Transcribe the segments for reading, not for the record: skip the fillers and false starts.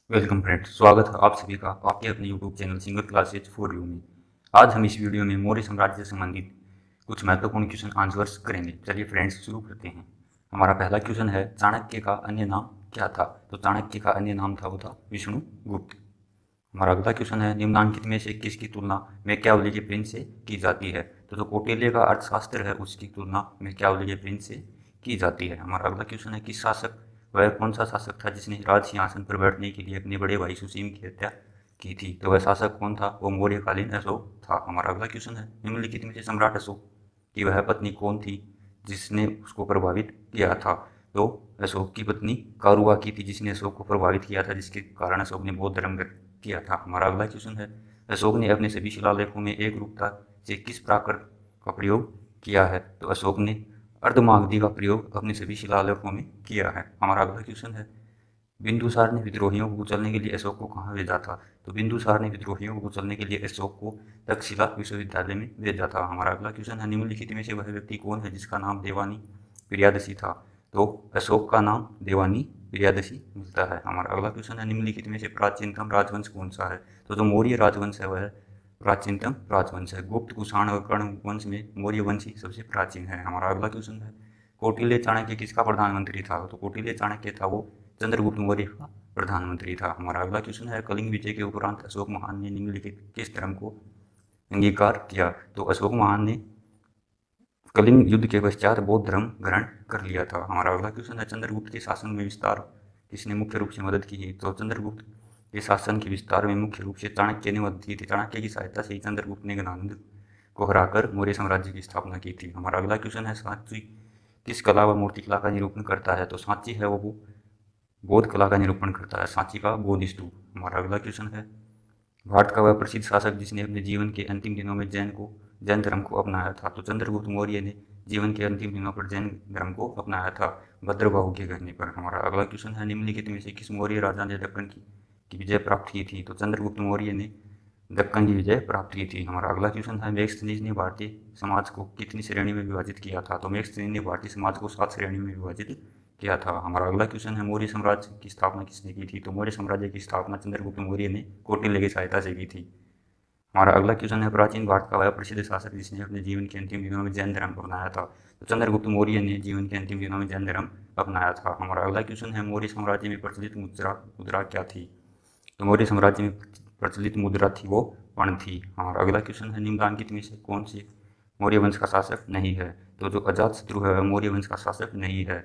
Welcome friends, स्वागत है आप सभी का आपके अपने YouTube channel single classes for you में। आज हम इस वीडियो में मौर्य साम्राज्य से संबंधित कुछ महत्वपूर्ण क्वेश्चन आंसर्स करेंगे। चलिए फ्रेंड्स शुरू करते हैं। हमारा पहला क्वेश्चन है, चाणक्य का अन्य नाम क्या था? तो चाणक्य का अन्य नाम था वो था विष्णुगुप्त। हमारा अगला क्वेश्चन है, निम्नलिखित में से किसकी तुलना मैकियावेली के प्रिंस से की जाती है? तो जो कौटिल्य का अर्थशास्त्र है उसकी तुलना मैकियावेली के प्रिंस से की जाती है। हमारा अगला क्वेश्चन है, किस शासक वह कौन सा शासक था जिसने राज सिंहासन पर बैठने के लिए अपने बड़े भाई सुसीम की हत्या की थी? तो वह शासक कौन था? वो मौर्यकालीन अशोक था। हमारा अगला क्वेश्चन है, निम्नलिखित में से सम्राट अशोक की वह पत्नी कौन थी जिसने उसको प्रभावित किया था? तो अशोक की पत्नी कारुआ की थी जिसने अशोक को प्रभावित किया था, जिसके कारण अशोक ने बौद्ध धर्म किया था। हमारा अगला क्वेश्चन है, अशोक ने अपने सभी शिलालेखों में एक रूपता से किस प्राकृत का प्रयोग किया है? तो अशोक ने अर्धमागधी का प्रयोग अपने सभी शिलालेखों में किया है। हमारा अगला क्वेश्चन है, बिंदुसार ने विद्रोहियों को कुचलने के लिए अशोक को कहाँ भेजा था? तो बिंदुसार ने विद्रोहियों को कुचलने के लिए अशोक को तक्षशिला विश्वविद्यालय में भेजा था। हमारा अगला क्वेश्चन है, निम्नलिखित में से वह व्यक्ति कौन है जिसका नाम देवानी प्रियादशी था? तो अशोक का नाम देवानी प्रियादशी मिलता है। हमारा अगला क्वेश्चन है, निम्नलिखित में से प्राचीनतम राजवंश कौन सा है? तो जो मौर्य राजवंश है वह प्राचीनतम राजवंश है। गुप्त, कुषाण और कर्ण वंश में मौर्य वंश ही सबसे प्राचीन है। हमारा अगला क्वेश्चन है, कौटिल्य चाणक्य किसका प्रधानमंत्री था? तो कौटिल्य चाणक्य था वो चंद्रगुप्त मौर्य का प्रधानमंत्री था। हमारा अगला क्वेश्चन है, कलिंग विजय के उपरांत अशोक महान ने निम्नलिखित किस धर्म को अंगीकार किया? तो अशोक महान ने कलिंग युद्ध के पश्चात बौद्ध धर्म ग्रहण कर लिया था। हमारा अगला क्वेश्चन है, चंद्रगुप्त के शासन में विस्तार किसने मुख्य रूप से मदद की है? तो चंद्रगुप्त के शासन के विस्तार में मुख्य रूप से चाणक्य ने मदद की थी। चाणक्य की सहायता से ही चंद्रगुप्त ने गणानंद को हराकर मौर्य साम्राज्य की स्थापना की थी। हमारा अगला क्वेश्चन है, सांची किस कला व मूर्तिकला का निरूपण करता है? तो सांची है वो बौद्ध कला का निरूपण करता है, सांची का बोधि स्तूप। हमारा अगला क्वेश्चन है, भारत का वह प्रसिद्ध शासक जिसने अपने जीवन के अंतिम दिनों में जैन धर्म को अपनाया था? तो चंद्रगुप्त मौर्य ने जीवन के अंतिम दिनों पर जैन धर्म को अपनाया था भद्रबाहु के कहने पर। हमारा अगला क्वेश्चन है, निम्नलिखित में से किस मौर्य राजा ने दक्कन की विजय प्राप्त की थी? तो चंद्रगुप्त मौर्य ने दक्कन की विजय प्राप्त की थी। हमारा अगला क्वेश्चन है, मैक्सनीज ने भारतीय समाज को कितनी श्रेणी में विभाजित किया था? तो मैक्सनीज ने भारतीय समाज को 7 श्रेणी में विभाजित किया था। हमारा अगला क्वेश्चन है, मौर्य साम्राज्य की स्थापना किसने की थी? तो मौर्य साम्राज्य की स्थापना चंद्रगुप्त मौर्य ने कौटिल्य की सहायता से की थी। हमारा अगला क्वेश्चन है, प्राचीन भारत का वह प्रसिद्ध शासक जिसने अपने जीवन के अंतिम दिनों में जैन धर्म अपनाया था? तो चंद्रगुप्त मौर्य ने जीवन के अंतिम दिनों में जैन धर्म अपनाया था। हमारा अगला क्वेश्चन है, मौर्य साम्राज्य में प्रचलित मुद्रा मुद्रा क्या थी? तो मौर्य साम्राज्य में प्रचलित मुद्रा थी वो पर्ण थी। हमारा अगला क्वेश्चन है, निम्नलिखित में से कौन से मौर्य वंश का शासक नहीं है? तो जो अजातशत्रु है वह मौर्य वंश का शासक नहीं है,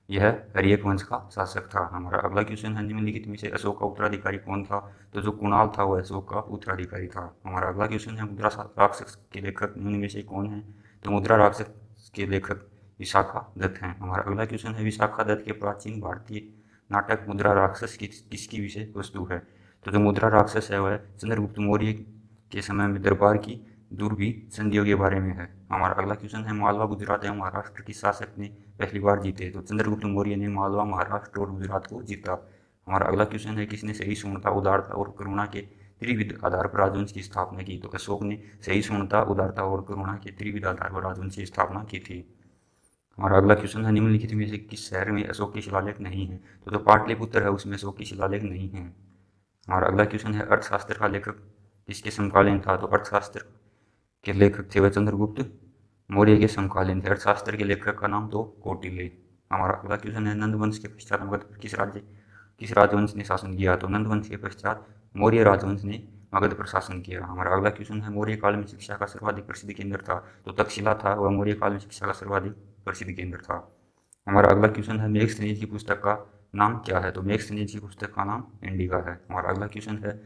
यह हर्यक वंश का शासक था। हमारा अगला क्वेश्चन है, निम्नलिखित में से अशोक का उत्तराधिकारी कौन था? तो जो कुणाल था वह अशोक का उत्तराधिकारी था। हमारा अगला क्वेश्चन है, मुद्रा राक्षस के लेखक निम्न में से कौन है? तो मुद्रा राक्षस के लेखक विशाखा दत्त हैं। हमारा अगला क्वेश्चन है, विशाखा दत्त के प्राचीन भारतीय नाटक मुद्रा राक्षस की किसकी विषय वस्तु है? तो जो मुद्रा राक्षस है वह चंद्रगुप्त मौर्य के समय में दरबार की दुर्भी संधियों के बारे में है। हमारा अगला क्वेश्चन है, मालवा, गुजरात एवं महाराष्ट्र की शासक ने पहली बार जीते? तो चंद्रगुप्त मौर्य ने मालवा, महाराष्ट्र और गुजरात को जीता। हमारा अगला क्वेश्चन है, किसने सहिष्णुता, उदारता और करुणा के त्रिविध आधार पर राजवंश की स्थापना की? तो अशोक ने सहिष्णुता, उदारता और करुणा के त्रिविध आधार पर राजवंश की स्थापना की थी। हमारा अगला क्वेश्चन है, निम्नलिखित में से किस शहर में अशोक की शिलालेख नहीं है? तो जो पाटलिपुत्र है उसमें अशोक की शिलालेख नहीं है। हमारा अगला क्वेश्चन है, अर्थशास्त्र का लेखक किसके समकालीन था? तो अर्थशास्त्र के लेखक थे वह चंद्रगुप्त मौर्य के समकालीन थे। अर्थशास्त्र के लेखक का नाम तो कौटिल्य। हमारा अगला क्वेश्चन है, नंद वंश के पश्चात मगध पर किस राजवंश ने शासन किया? तो नंद वंश के पश्चात मौर्य राजवंश ने मगध पर शासन किया। हमारा अगला क्वेश्चन है, मौर्य काल में शिक्षा का सर्वाधिक प्रसिद्ध केंद्र था? तो तक्षशिला था वह मौर्य काल में शिक्षा का सर्वाधिक प्रसिद्ध केंद्र था। हमारा अगला क्वेश्चन है, मैक्सनीज की पुस्तक का नाम क्या है? तो मैक्सनीज की पुस्तक का नाम इंडिका है। हमारा अगला क्वेश्चन है,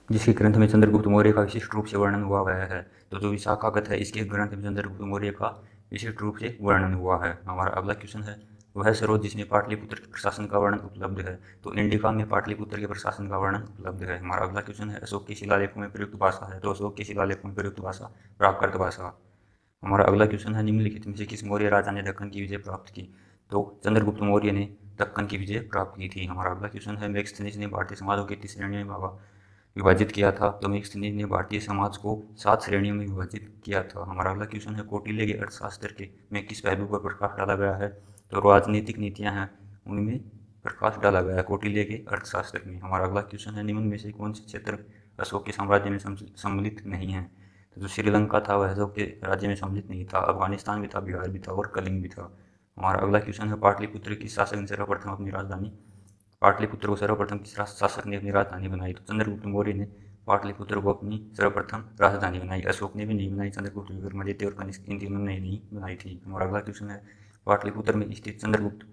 जिसके ग्रंथ में चंद्रगुप्त मौर्य का विशिष्ट रूप से वर्णन हुआ वह है? तो जो विशाखागत है इसके ग्रंथ में चंद्रगुप्त मौर्य का विशिष्ट रूप से वर्णन हुआ है। हमारा अगला क्वेश्चन है, वह स्रोत जिसमें पाटलिपुत्र के प्रशासन का वर्णन उपलब्ध है? तो इंडिका में पाटलिपुत्र के प्रशासन का वर्णन उपलब्ध है। हमारा अगला क्वेश्चन है, अशोक के शिलालेखों में प्रयुक्त भाषा है? तो अशोक के शिलालेखों में प्रयुक्त भाषा प्राकृत भाषा। हमारा अगला क्वेश्चन है, निम्नलिखित में से किस मौर्य राजा ने दक्कन की विजय प्राप्त की? तो चंद्रगुप्त मौर्य ने दक्कन की विजय प्राप्त की थी। हमारा अगला क्वेश्चन है, मैक्सनीज ने भारतीय समाज को कितनी श्रेणियों में विभाजित किया था? तो मैक्सनीज ने भारतीय समाज को 7 श्रेणियों में विभाजित किया था। हमारा अगला क्वेश्चन है, कौटिल्य के अर्थशास्त्र के में किस पहलू पर प्रकाश डाला गया है? तो राजनीतिक नीतियाँ हैं उनमें प्रकाश डाला गया है कौटिल्य के अर्थशास्त्र में। हमारा अगला क्वेश्चन है, निम्न में से कौन से क्षेत्र अशोक के साम्राज्य में सम्मिलित नहीं है? तो जो श्रीलंका था वह अशोक के राज्य में सम्मिलित नहीं था, अफगानिस्तान भी था, बिहार भी था और कलिंग भी था। हमारा अगला क्वेश्चन है, पाटलिपुत्र की शासक ने सर्वप्रथम अपनी राजधानी पाटलिपुत्र को सर्वप्रथम किस शासक ने अपनी राजधानी बनाई? तो चंद्रगुप्त मौर्य ने पाटलिपुत्र को अपनी सर्वप्रथम राजधानी बनाई। अशोक ने भी नहीं बनाई, चंद्रगुप्त विक्रमादित्य और कनिष्क इन तीनों ने नहीं बनाई थी। हमारा अगला क्वेश्चन है, पाटलिपुत्र में स्थित चंद्रगुप्त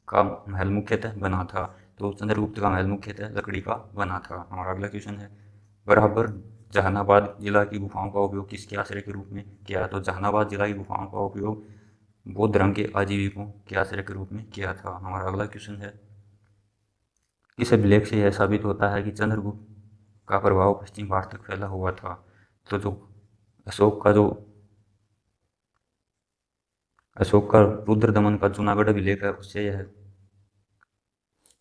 का महल मुख्यतः बना था? तो चंद्रगुप्त का महल मुख्यतः लकड़ी का बना था। हमारा अगला क्वेश्चन है, बराबर जहानाबाद जिला की गुफाओं का उपयोग किसके आश्रय के रूप में किया? तो जहानाबाद जिला की गुफाओं का उपयोग बौद्ध धर्म के आजीविकों के आश्रय के रूप में किया था। हमारा अगला क्वेश्चन है, किस अभिलेख से यह साबित होता है कि चंद्रगुप्त का प्रभाव पश्चिम भारत तक फैला हुआ था? तो जो अशोक का रुद्र दमन का जूनागढ़ अभिलेख है उससे यह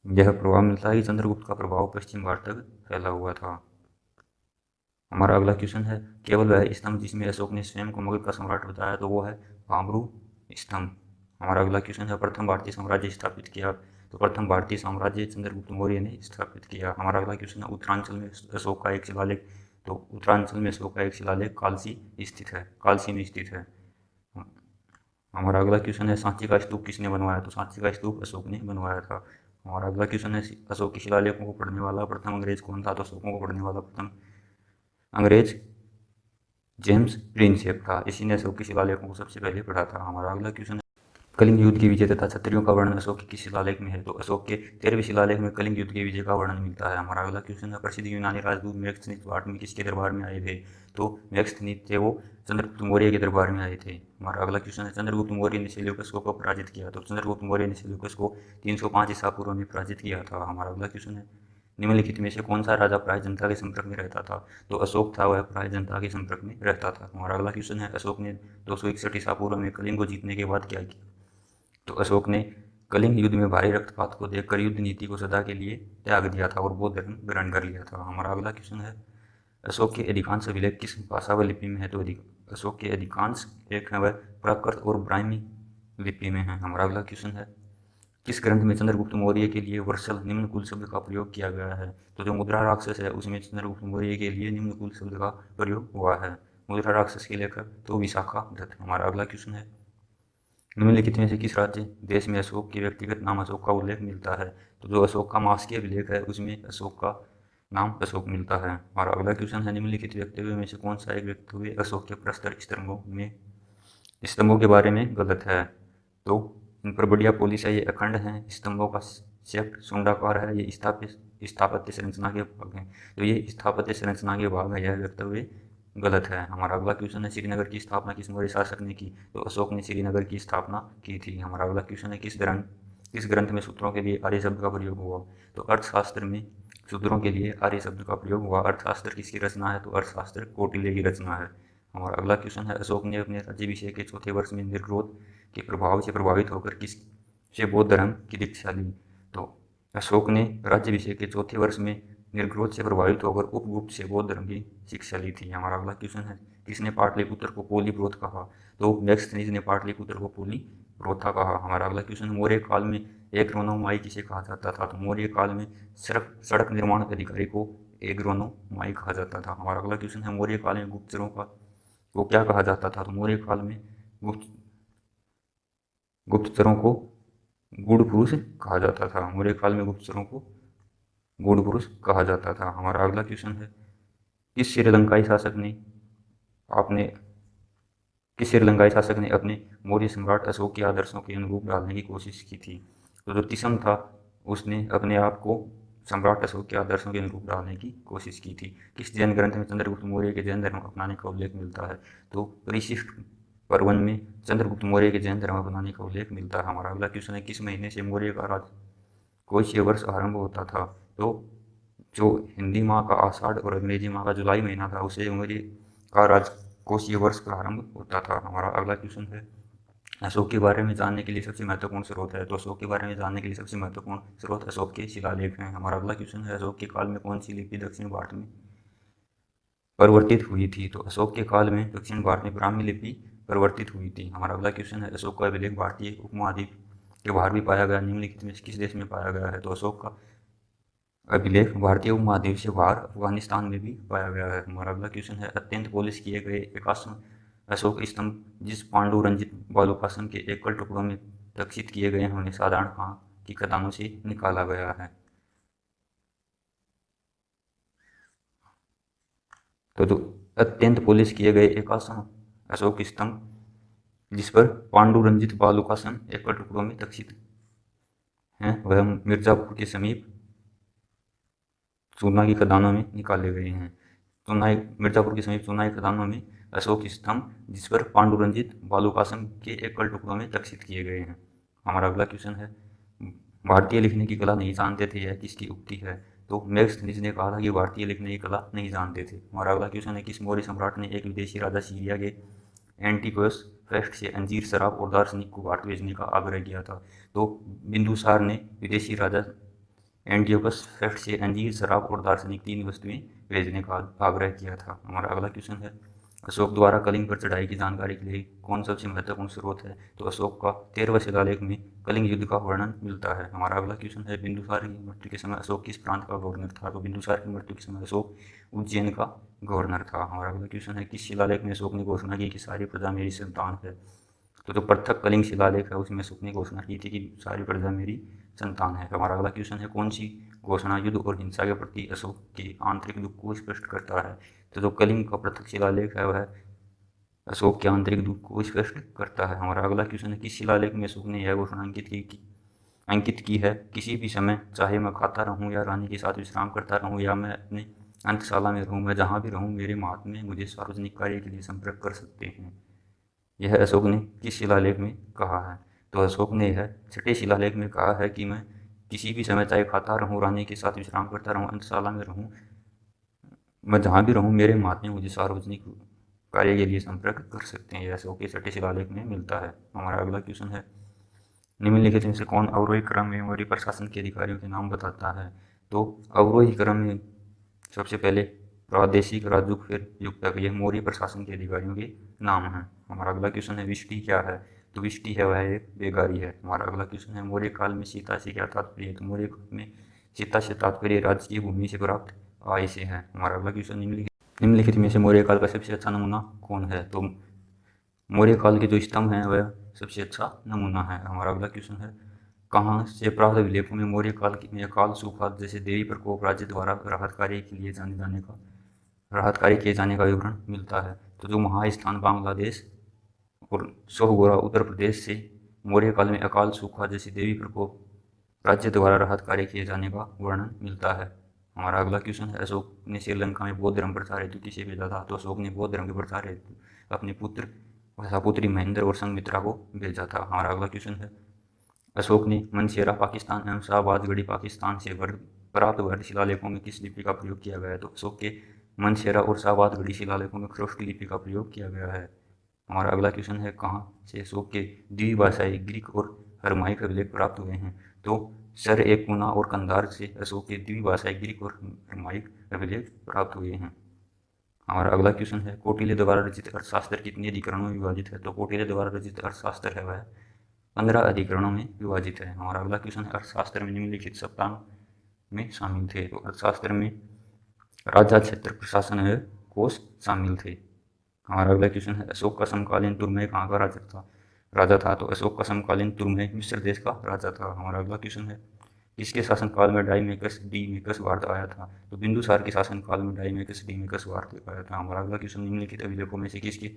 प्रभाव मिलता है कि चंद्रगुप्त का प्रभाव पश्चिम भारत तक फैला हुआ था। हमारा अगला क्वेश्चन है, केवल वह स्तंभ जिसमें अशोक ने स्वयं को मगध का सम्राट बताया तो वो है भामरू स्तंभ। हमारा अगला क्वेश्चन है, प्रथम भारतीय साम्राज्य स्थापित किया? तो प्रथम भारतीय साम्राज्य चंद्रगुप्त मौर्य ने स्थापित किया। हमारा अगला क्वेश्चन है, उत्तरांचल में अशोक का एक शिलालेख? तो उत्तरांचल में अशोक का एक शिलालेख कालसी में स्थित है। हमारा अगला क्वेश्चन है, सांची का स्तूप किसने बनवाया? तो सांची का स्तूप अशोक ने बनवाया था। हमारा अगला क्वेश्चन है, अशोक के शिलालेखों को पढ़ने वाला प्रथम अंग्रेज कौन था? तो अशोकों को पढ़ने वाला प्रथम अंग्रेज जेम्स प्रिंसेप था। इसी ने अशोक के शिलालेखों को सबसे पहले पढ़ा था। हमारा अगला क्वेश्चन है, कलिंग युद्ध की विजय तथा क्षत्रियों का वर्णन अशोक के किस शिलालेख में है? तो अशोक के 13वें शिलालेख में कलिंग युद्ध की विजय का वर्णन मिलता है। हमारा अगला क्वेश्चन है, प्रसिद्ध यूनानी राजदूत मेगस्थनीज भारत में किसके दरबार में आए थे? तो मेगस्थनीज थे वो चंद्रगुप्त मौर्य के दरबार में आए थे। हमारा अगला क्वेश्चन है, चंद्रगुप्त मौर्य ने सेल्यूकस को कब पराजित किया? तो चंद्रगुप्त मौर्य ने सेल्यूकस को 305 ईसा पूर्व में पराजित किया था। हमारा अगला क्वेश्चन है, निम्नलिखित में से कौन सा राजा प्राय जनता के संपर्क में रहता था? तो अशोक था, वह प्राय जनता के संपर्क में रहता था। हमारा अगला क्वेश्चन है, अशोक ने 261 ईसा पूर्व में कलिंग को जीतने के बाद क्या किया? तो अशोक ने कलिंग युद्ध में भारी रक्तपात को देखकर युद्ध नीति को सदा के लिए त्याग दिया था और बौद्ध धर्म ग्रहण कर लिया था। हमारा अगला क्वेश्चन है, अशोक के अधिकांश अभिलेख किस भाषा व लिपि में है? तो अशोक के अधिकांश लेख हैं वह प्राकृत और ब्राह्मी लिपि में है। हमारा अगला क्वेश्चन है, किस ग्रंथ में चंद्रगुप्त मौर्य के लिए वर्षल निम्न कुल शब्द का प्रयोग किया गया है? तो जो मुद्रा राक्षस है उसमें चंद्रगुप्त मौर्य के लिए निम्न कुल शब्द का प्रयोग हुआ है। मुद्रा राक्षस के लेखक तो विशाखा दत्त। हमारा अगला क्वेश्चन है, निम्नलिखित में से किस राज्य देश में अशोक के व्यक्तिगत नाम अशोक का उल्लेख मिलता है? तो जो अशोक का मास्कीय अभिलेख है उसमें अशोक का नाम अशोक मिलता है। और अगला क्वेश्चन है, निम्नलिखित वक्तव्य में से कौन सा एक वक्तव्य अशोक के प्रस्तर स्तंभों के बारे में गलत है? तो इन पर बढ़िया पॉलिश है, ये अखंड हैं, स्तंभों का शेप शुंडाकार है, ये स्थापत्य संरचना के भाग हैं। तो ये स्थापत्य संरचना के भाग है, यह वक्तव्य गलत है। हमारा अगला क्वेश्चन है, श्रीनगर की स्थापना किस मौर्य शासक ने की? तो अशोक ने श्रीनगर की स्थापना की थी। हमारा अगला क्वेश्चन है, किस ग्रंथ में सूत्रों के लिए आर्य शब्द का प्रयोग हुआ? तो अर्थशास्त्र में सूत्रों के लिए आर्य शब्द का प्रयोग हुआ। अर्थशास्त्र किसकी रचना है? तो अर्थशास्त्र कौटिल्य की रचना है। हमारा अगला क्वेश्चन है, अशोक ने अपने राज्याभिषेक के चौथे वर्ष में निर्ग्रोध के प्रभाव से प्रभावित होकर किस से बौद्ध धर्म की दीक्षा ली? तो अशोक ने राज्याभिषेक के चौथे वर्ष में निर्ग्रोध से प्रभावित होकर उपगुप्त से बौद्ध धर्म की शिक्षा ली थी। हमारा अगला क्वेश्चन है, किसने पाटलिपुत्र को पोलीप्रोथ कहा? तो मेगस्थनीज ने पाटलिपुत्र को पोलीप्रोथा कहा। हमारा अगला क्वेश्चन, मौर्य काल में एग्रोनोमाई किसे कहा जाता था? तो मौर्य काल में सिर्फ सड़क निर्माण अधिकारी को एग्रोनोमाई कहा जाता था। हमारा अगला क्वेश्चन है, मौर्य काल में गुप्तचरों को क्या कहा जाता था? तो मौर्य काल में गुप्तचरों को गूढ़ पुरुष कहा जाता था। मौर्य काल में गुप्तचरों को गूढ़ पुरुष कहा जाता था। हमारा अगला क्वेश्चन है, किस श्रीलंकाई शासक ने अपने मौर्य सम्राट अशोक के आदर्शों के अनुरूप डालने की कोशिश की थी? तो जो तिसम था उसने अपने आप को सम्राट अशोक के आदर्शों के अनुरूप डालने की कोशिश की थी। किस जैन ग्रंथ में चंद्रगुप्त मौर्य के जैन धर्म अपनाने का उल्लेख मिलता है? तो परिशिष्ट पर्वन में चंद्रगुप्त मौर्य के जैन धर्म अपनाने का उल्लेख मिलता है। हमारा अगला क्वेश्चन है, किस महीने से मौर्य का राजकोषीय वर्ष आरंभ होता था? तो जो हिंदी माह का आषाढ़ और अंग्रेजी माह का जुलाई महीना था उसे मौर्य का राजकोषीय वर्ष प्रारंभ होता था। हमारा अगला क्वेश्चन है, अशोक के बारे में जानने के लिए सबसे महत्वपूर्ण स्रोत है? तो अशोक के बारे में जानने के लिए सबसे महत्वपूर्ण स्रोत अशोक के शिलालेख हैं। हमारा अगला क्वेश्चन है, अशोक के काल में कौन सी लिपि दक्षिण भारत में परिवर्तित हुई थी? तो अशोक के काल में दक्षिण भारत में ब्राह्मी लिपि परिवर्तित हुई थी। हमारा अगला क्वेश्चन है, अशोक का अभिलेख भारतीय उपमहाद्वीप के बाहर भी पाया गया, निम्नलिखित में से किस देश में पाया गया है? तो अशोक का अभिलेख भारतीय उपमहाद्वीप से बाहर अफगानिस्तान में भी पाया गया है। हमारा अगला क्वेश्चन है, अत्यंत पॉलिश किए गए एकाश्म अशोक स्तंभ जिस पांडु रंजित बालूकासन के एकल टुकड़ों में लक्षित किए गए हैं उन्हें साधारण कहाँ की खदानों से निकाला गया है? तो अत्यंत पॉलिश किए गए एकाश्म अशोक स्तंभ जिस पर पांडु रंजित बालूकासन एकल टुकड़ों में लक्षित हैं वह मिर्जापुर के समीप चूना की खदानों में निकाले गए हैं। चुनाई मिर्जापुर के समीप चुनाई खदानों में अशोक स्तंभ जिस पर पांडुरंजित बालूकासन के एकल टुकड़ों में लक्षित किए गए हैं। हमारा अगला क्वेश्चन है, भारतीय लिखने की कला नहीं जानते थे, यह किसकी उक्ति है? तो मैक्सनीज ने कहा था कि भारतीय लिखने की कला नहीं जानते थे। हमारा अगला क्वेश्चन है, किस मौर्य सम्राट ने एक विदेशी राजा सीरिया के एंटिकोस फेस्ट से अंजीर शराब और दार्शनिक को भारत भेजने का आग्रह किया था? तो बिंदुसार ने विदेशी राजा एंटियोकस फेस्ट से अंजीर शराब और दार्शनिक 3 वस्तुएं भेजने का आग्रह किया था। हमारा अगला क्वेश्चन है, अशोक द्वारा कलिंग पर चढ़ाई की जानकारी के लिए कौन सबसे महत्वपूर्ण स्रोत है? तो अशोक का 13वां शिलालेख में कलिंग युद्ध का वर्णन मिलता है। हमारा अगला क्वेश्चन है, बिंदुसार की मृत्यु के समय अशोक किस प्रांत का गवर्नर था? तो बिंदुसार की मृत्यु के समय अशोक उज्जैन का गवर्नर था। हमारा अगला क्वेश्चन है, किस शिलालेख में अशोक ने घोषणा की कि सारी प्रजा मेरी संतान है? तो जो पृथक कलिंग शिलालेख है उसमें अशोक ने घोषणा की थी कि सारी प्रजा मेरी संतान है। हमारा अगला क्वेश्चन है, कौन सी घोषणा युद्ध और हिंसा के प्रति अशोक के आंतरिक दुख को स्पष्ट करता है? तो जो कलिंग का पृथक शिलालेख है वह अशोक के आंतरिक दुख को स्पष्ट करता है। हमारा अगला क्वेश्चन है, किस शिलालेख में अशोक ने यह घोषणा अंकित की है, किसी भी समय चाहे मैं खाता रहूं या रानी के साथ विश्राम करता रहूं या मैं अपने अंतशाला में रहूं, मैं जहां भी रहूं मेरे महात्मा मुझे सार्वजनिक कार्य के लिए संपर्क कर सकते हैं। यह अशोक ने किस शिलालेख में कहा है? तो अशोक ने यह 6ठे शिलालेख में कहा है कि मैं किसी भी समय चाहे खाता रहूं, रानी के साथ विश्राम करता रहूं, अंतशाला में रहूं, मैं जहाँ भी रहूं मेरे महात्मा मुझे सार्वजनिक कार्य के लिए संपर्क कर सकते हैं। यह अशोक के 6ठे शिलालेख में मिलता है। हमारा अगला क्वेश्चन है, निम्नलिखित में से कौन अवरोही क्रम में मौर्य प्रशासन के अधिकारियों के नाम बताता है? तो अवरोही क्रम में सबसे पहले प्रादेशिक, राजूक, फिर युक्तक, यह मौर्य प्रशासन के अधिकारियों के नाम हैं। हमारा अगला क्वेश्चन है, विष्टि क्या है? तो विष्टि है वह एक बेगारी है। हमारा अगला क्वेश्चन है, मौर्य काल में सीता से क्या तात्पर्य है? तो मौर्य काल में सीता से तात्पर्य राजकीय भूमि से प्राप्त आय से है। हमारा अगला क्वेश्चन, निम्नलिखित में से मौर्य काल का सबसे अच्छा नमूना कौन है? तो मौर्य काल के जो स्तंभ हैं वह सबसे अच्छा नमूना है। हमारा अगला क्वेश्चन है, कहाँ से प्राप्त अभिलेखों में मौर्य काल में अकाल सूखा जैसे देवी प्रकोप राज्य द्वारा राहत कार्य किए जाने का विवरण मिलता है? तो जो महास्थान बांग्लादेश और सोहगोरा उत्तर प्रदेश से मौर्य काल में अकाल सूखा जैसे देवी प्रकोप राज्य द्वारा राहत कार्य किए जाने का वर्णन मिलता है। हमारा अगला क्वेश्चन है, अशोक ने श्रीलंका में बौद्ध धर्म प्रचार हेतु किसे भेजा था? तो अशोक ने बौद्ध धर्म के प्रचार हेतु अपने पुत्र पुत्री महेंद्र और संघमित्रा को भेजा था। हमारा अगला क्वेश्चन है, अशोक ने मनसेरा पाकिस्तान एवं शाहबाजगढ़ी पाकिस्तान से प्राप्त वर्ग शिलालेखों में किस लिपि का प्रयोग किया गया है? तो अशोक के मनसेरा और शाहबाजगढ़ी शिलालेखों में खरोष्टी लिपि का प्रयोग किया गया है। हमारा अगला क्वेश्चन है, कहाँ से अशोक के द्विभाषाई ग्रीक और हरमाइक अभिलेख प्राप्त हुए हैं? तो सर एक पुना और कंधार से अशोक के द्विभाषाई ग्रीक और हरमाइक अभिलेख प्राप्त हुए हैं। हमारा अगला क्वेश्चन है, कौटिल्य द्वारा रचित अर्थशास्त्र कितने अधिकरणों में विभाजित है? तो कौटिल्य द्वारा रचित अर्थशास्त्र है वह 15 अधिकरणों में विभाजित है। हमारा अगला क्वेश्चन है, अर्थशास्त्र में निम्नलिखित सप्ताह में शामिल थे? तो अर्थशास्त्र में राजा, क्षेत्र, प्रशासन कोष शामिल थे। हमारा अगला क्वेश्चन है, अशोक का समकालीन तुर्मय कहाँ का राजा था? तो अशोक का समकालीन तुर्मय मिस्र देश का राजा था। हमारा अगला क्वेश्चन है, किसके शासनकाल में डाईमेकस डीमेकस भारत आया था? तो बिंदुसार के शासनकाल में डाईमेकस डीमेकस भारत आया था। हमारा अगला क्वेश्चन, निम्नलिखित अभिलेखों में से किसके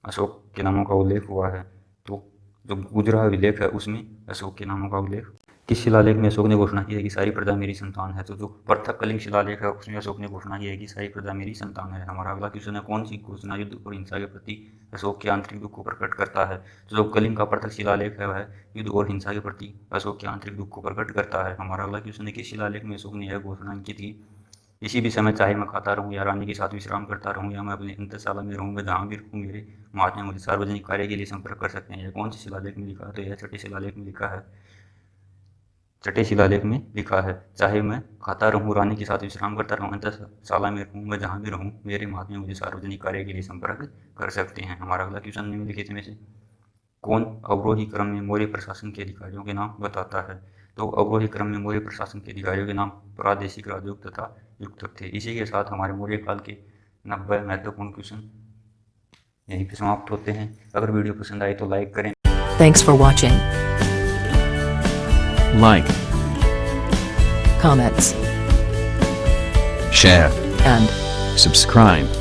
अशोक के नामों का उल्लेख हुआ है? तो जो गुजरा अभिलेख है उसमें अशोक के नामों का उल्लेख। किस शिलालेख में अशोक ने घोषणा की है कि सारी प्रजा मेरी संतान है? तो जो पृथक कलिंग शिलालेख है उसमें अशोक ने घोषणा की है कि सारी प्रजा मेरी संतान है। हमारा अगला क्वेश्चन है, कौन सी घोषणा युद्ध और हिंसा के प्रति अशोक के आंतरिक दुख को प्रकट करता है? तो जो कलिंग का पृथक शिलालेख है वह युद्ध और हिंसा के प्रति अशोक के आंतरिक दुख को प्रकट करता है। हमारा अगला क्वेश्चन है, किस शिलालेख में अशोक ने यह घोषणा की थी, किसी भी समय चाहे मैं खाता रहूं या रानी के साथ विश्राम करता रहूं या मैं अपने अंतशाला में रहूं, मैं जहाँ भी रहूं मेरे महात्मा मुझे सार्वजनिक कार्य के लिए संपर्क कर सकते हैं? यह कौन से शिलालेख में लिखा है? तो यह 6ठे शिलालेख में लिखा है। 6ठे शिलालेख में लिखा है, चाहे मैं खाता रहूं, रानी के साथ विश्राम करता रहूं, अंतशाला में रहूं, मैं जहाँ भी रहूं मेरे महात्मा मुझे सार्वजनिक कार्य के लिए संपर्क कर सकते हैं। हमारा अगला क्वेश्चन, निम्नलिखित में से कौन अवरोही क्रम में मौर्य प्रशासन के अधिकारियों के नाम बताता है? तो अवरोही क्रम में मौर्य प्रशासन के अधिकारियों के नाम प्रादेशिक राजयुक्त तथा युक्तक थे। इसी के साथ हमारे मौर्य काल के 90 महत्वपूर्ण क्वेश्चन यहीं पे समाप्त होते हैं। अगर वीडियो पसंद आए तो लाइक करें। Thanks for watching. Like, Comments share, and subscribe.